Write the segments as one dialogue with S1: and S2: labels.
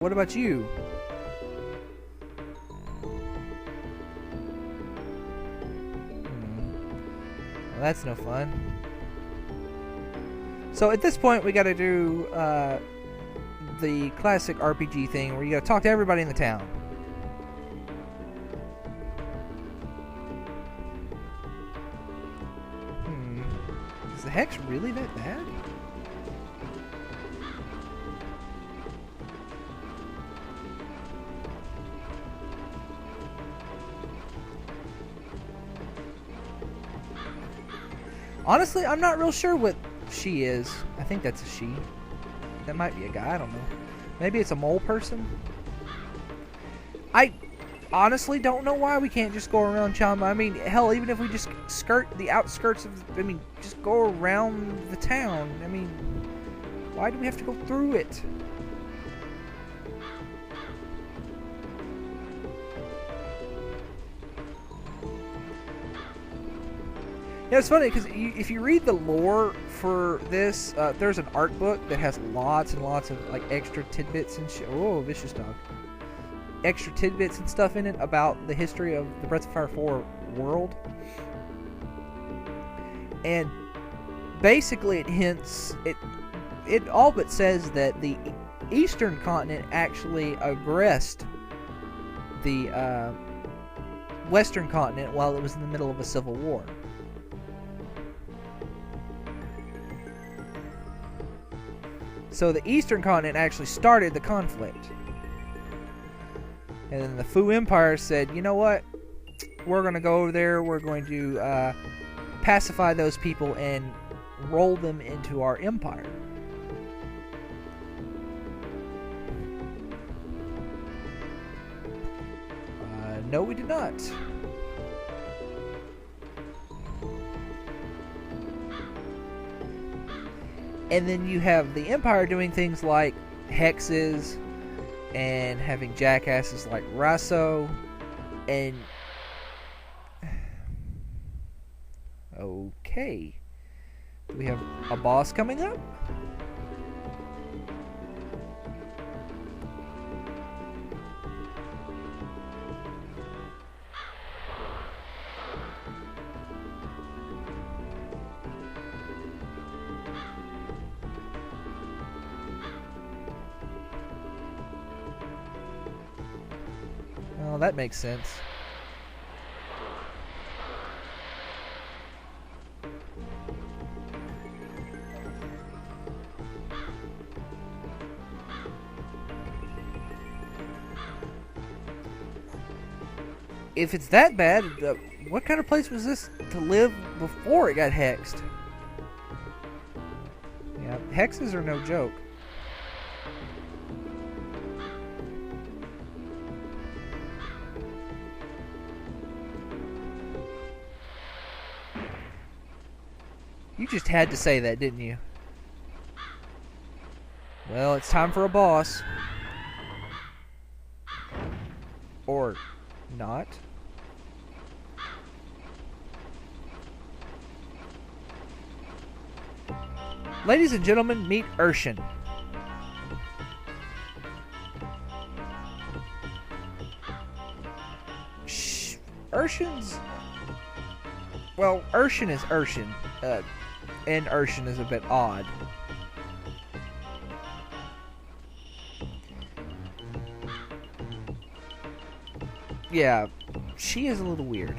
S1: What about you? Well, that's no fun. So at this point, we got to do the classic RPG thing where you got to talk to everybody in the town. Is the hex really that bad? Honestly, I'm not real sure what she is. I think that's a she. That might be a guy, I don't know. Maybe it's a mole person? I honestly don't know why we can't just go around Chamba. I mean, hell, even if we just skirt the outskirts of... I mean, just go around the town. I mean, why do we have to go through it? Yeah, it's funny because if you read the lore for this, there's an art book that has lots and lots of like extra tidbits and shit. Oh, vicious dog! Extra tidbits and stuff in it about the history of the Breath of Fire 4 world, and basically it hints it all but says that the Eastern continent actually aggressed the Western continent while it was in the middle of a civil war. So the Eastern continent actually started the conflict. And then the Fu Empire said, you know what? We're going to go over there. We're going to pacify those people and roll them into our empire. No, we did not. And then you have the Empire doing things like hexes and having jackasses like Rasso and... Okay. Do we have a boss coming up? Well, that makes sense. If it's that bad, what kind of place was this to live before it got hexed? Yeah, hexes are no joke. You just had to say that, didn't you? Well, it's time for a boss. Or not. Ladies and gentlemen, meet Ershin. Ershin's... Well, Ershin is Ershin. And Ershin is a bit odd. Yeah, she is a little weird.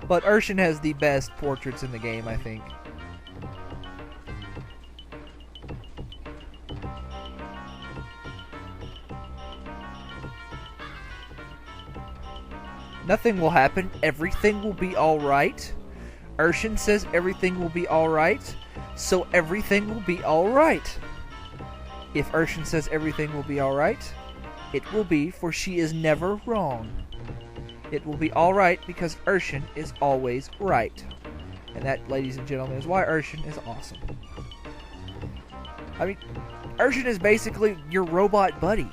S1: But Ershin has the best portraits in the game, I think. Nothing will happen. Everything will be alright. Ershin says everything will be alright. So everything will be alright. If Ershin says everything will be alright, it will be, for she is never wrong. It will be alright because Ershin is always right. And that, ladies and gentlemen, is why Ershin is awesome. I mean, Ershin is basically your robot buddy.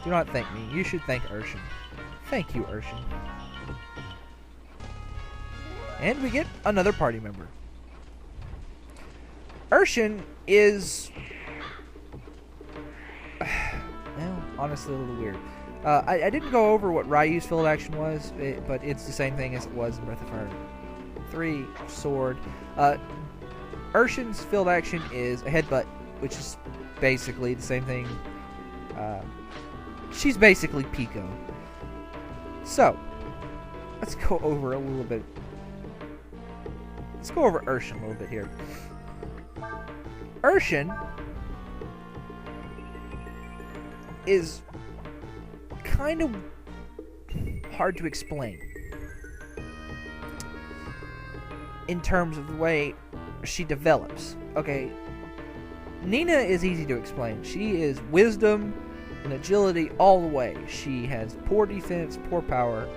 S1: Do not thank me. You should thank Ershin. Thank you, Ershin. And we get another party member. Ershin is... well, honestly, a little weird. I didn't go over what Ryu's field action was, but it's the same thing as it was in Breath of Fire 3, Sword. Urshin's field action is a headbutt, which is basically the same thing. She's basically Pico. So, let's go over a little bit. Let's go over Ershin a little bit here. Ershin is kind of hard to explain in terms of the way she develops. Okay, Nina is easy to explain. She is wisdom and agility all the way. She has poor defense, poor power.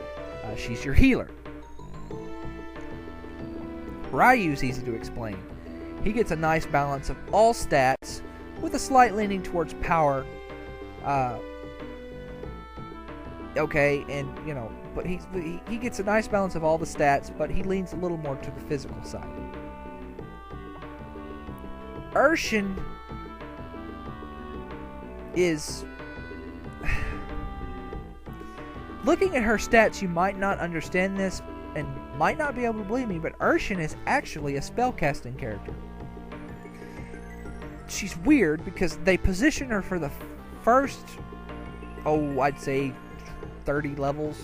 S1: She's your healer. Ryu's easy to explain. He gets a nice balance of all stats with a slight leaning towards power. Okay, and you know, but he gets a nice balance of all the stats, but he leans a little more to the physical side. Ershin is... looking at her stats, you might not understand this and might not be able to believe me, but Ershin is actually a spellcasting character. She's weird because they position her for the first, I'd say 30 levels,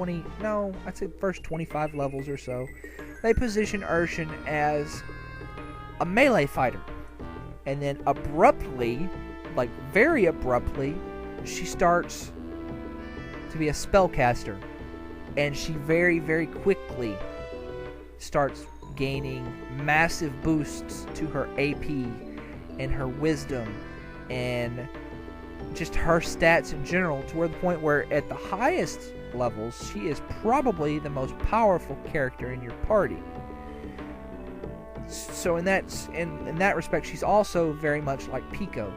S1: I'd say the first 25 levels or so. They position Ershin as a melee fighter. And then abruptly, like very abruptly, she starts to be a spellcaster. And she very, very quickly starts gaining massive boosts to her AP and her wisdom and just her stats in general, to where the point where at the highest levels she is probably the most powerful character in your party. So in that respect, she's also very much like Pico.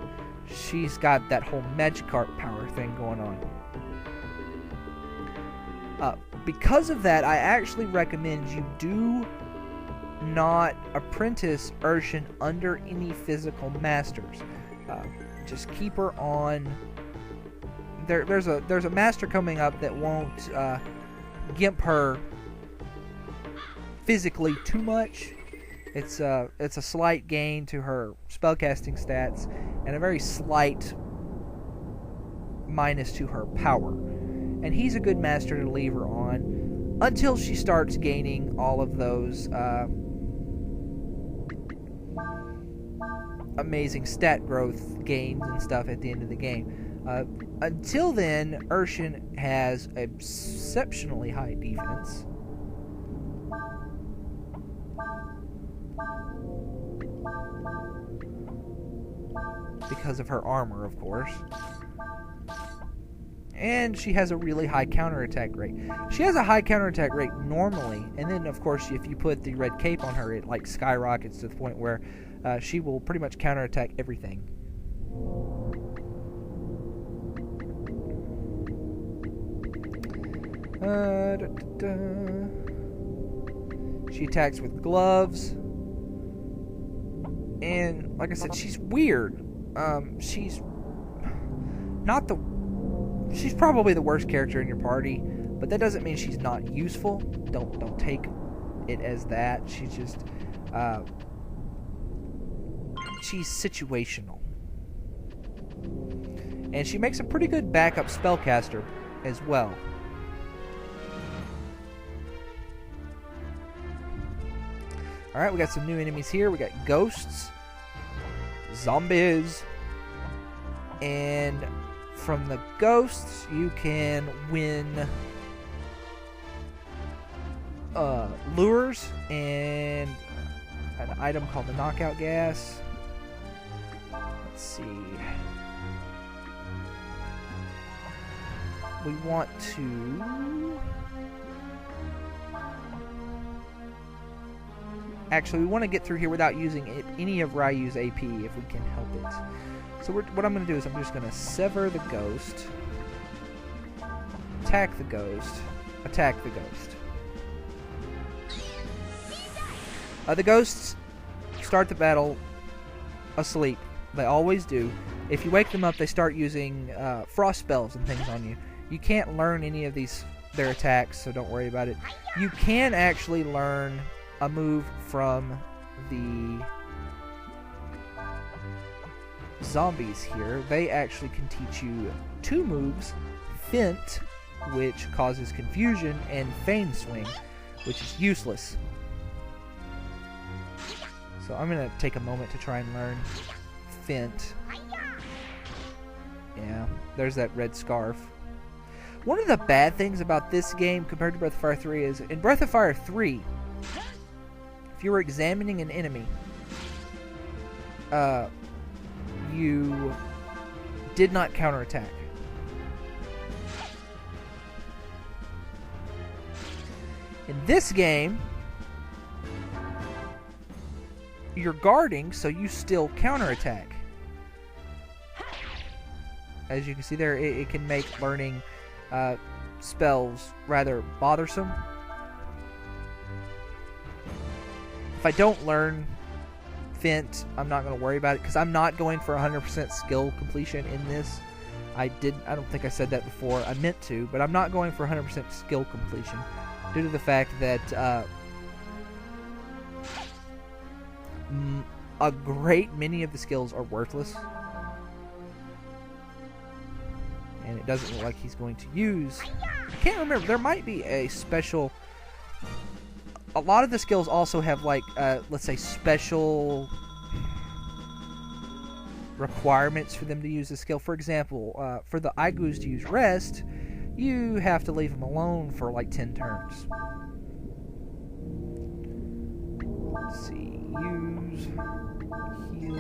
S1: She's got that whole Magikarp power thing going on. Because of that, I actually recommend you do not apprentice Ershin under any physical masters. Just keep her on. There's a master coming up that won't gimp her physically too much. It's a slight gain to her spellcasting stats and a very slight minus to her power. And he's a good master to leave her on until she starts gaining all of those amazing stat growth gains and stuff at the end of the game. Until then, Ershin has exceptionally high defense. Because of her armor, of course. And she has a really high counterattack rate. She has a high counterattack rate normally, and then of course if you put the red cape on her, it like skyrockets to the point where she will pretty much counterattack everything. She attacks with gloves, and like I said, she's weird. She's probably the worst character in your party, but that doesn't mean she's not useful. Don't take it as that. She's just she's situational, and she makes a pretty good backup spellcaster as well. All right, we got some new enemies here. We got ghosts, zombies, and from the ghosts, you can win lures and an item called the knockout gas. Let's see. We want to... Actually, we want to get through here without using any of Ryu's AP if we can help it. So what I'm going to do is I'm just going to sever the ghost. attack the ghost. Attack the ghost. The ghosts start the battle asleep. They always do. If you wake them up, they start using frost spells and things on you. You can't learn any of their attacks, so don't worry about it. You can actually learn a move from the zombies here. They actually can teach you 2 moves: Feint, which causes confusion, and Feign Swing, which is useless. So I'm going to take a moment to try and learn Feint. Yeah, there's that red scarf. One of the bad things about this game compared to Breath of Fire 3 is, in Breath of Fire 3, if you were examining an enemy, you did not counterattack. In this game, you're guarding, so you still counterattack. As you can see there, it can make learning spells rather bothersome. If I don't learn Feint, I'm not going to worry about it, because I'm not going for 100% skill completion in this. I don't think I said that before. I meant to, but I'm not going for 100% skill completion due to the fact that a great many of the skills are worthless. And it doesn't look like he's going to use... I can't remember. There might be a special... A lot of the skills also have, like, let's say, special requirements for them to use the skill. For example, for the Aigus to use Rest, you have to leave them alone for, like, 10 turns. Let's see. Use... Heal.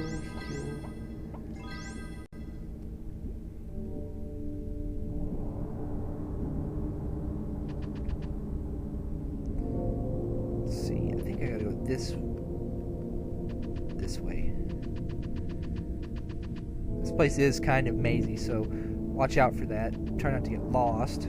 S1: This way. This place is kind of mazy, so watch out for that. Try not to get lost.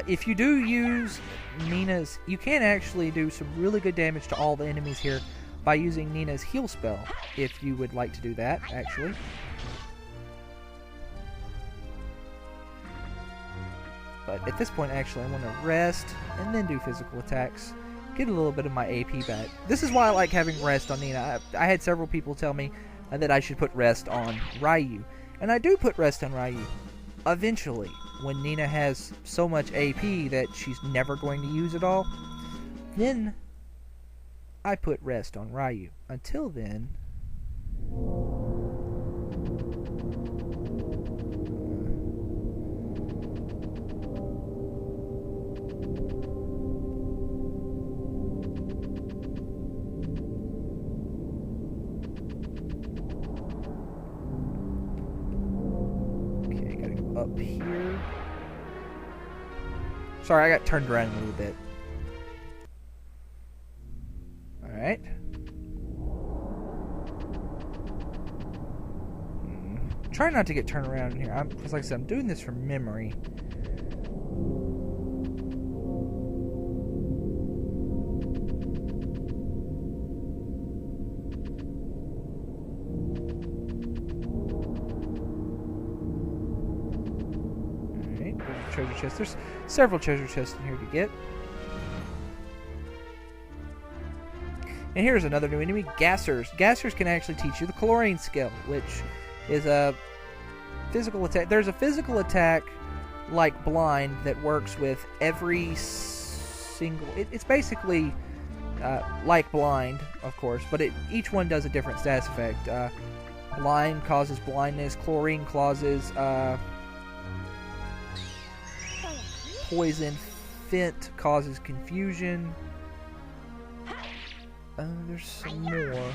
S1: If you do use Nina's... You can actually do some really good damage to all the enemies here by using Nina's heal spell, if you would like to do that, actually. But at this point, actually, I want to rest and then do physical attacks. Get a little bit of my AP back. This is why I like having rest on Nina. I had several people tell me that I should put rest on Ryu. And I do put rest on Ryu. Eventually, when Nina has so much AP that she's never going to use it all, then I put rest on Ryu. Until then... up here. Sorry, I got turned around a little bit. Alright. Try not to get turned around in here. Because like I said, I'm doing this from memory. Treasure chest. There's several treasure chests in here to get. And here's another new enemy, Gassers. Gassers can actually teach you the chlorine skill, which is a physical attack. There's a physical attack like blind that works with every single... It's basically like blind, of course, but each one does a different status effect. Blind causes blindness. Chlorine causes... poison. Feint causes confusion. There's some more.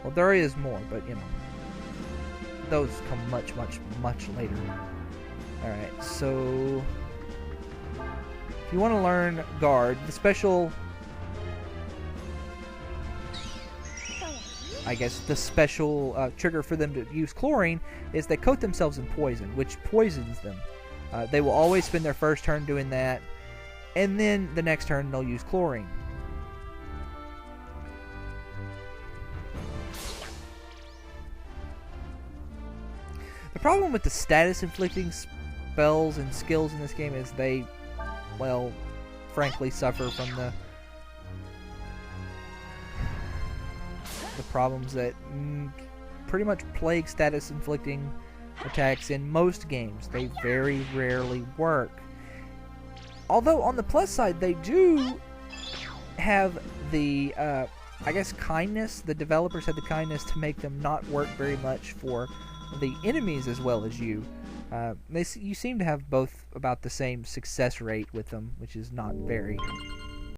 S1: Well, there is more, but you know, those come much, much, much later. Alright, so if you want to learn Guard, the special, I guess the special trigger for them to use chlorine is they coat themselves in poison, which poisons them. They will always spend their first turn doing that, and then the next turn they'll use chlorine. The problem with the status inflicting spells and skills in this game is they, well, frankly suffer from the problems that pretty much plague status inflicting attacks in most games. They very rarely work. Although on the plus side, they do have the, I guess, kindness. The developers had the kindness to make them not work very much for the enemies as well as you. You seem to have both about the same success rate with them, which is not very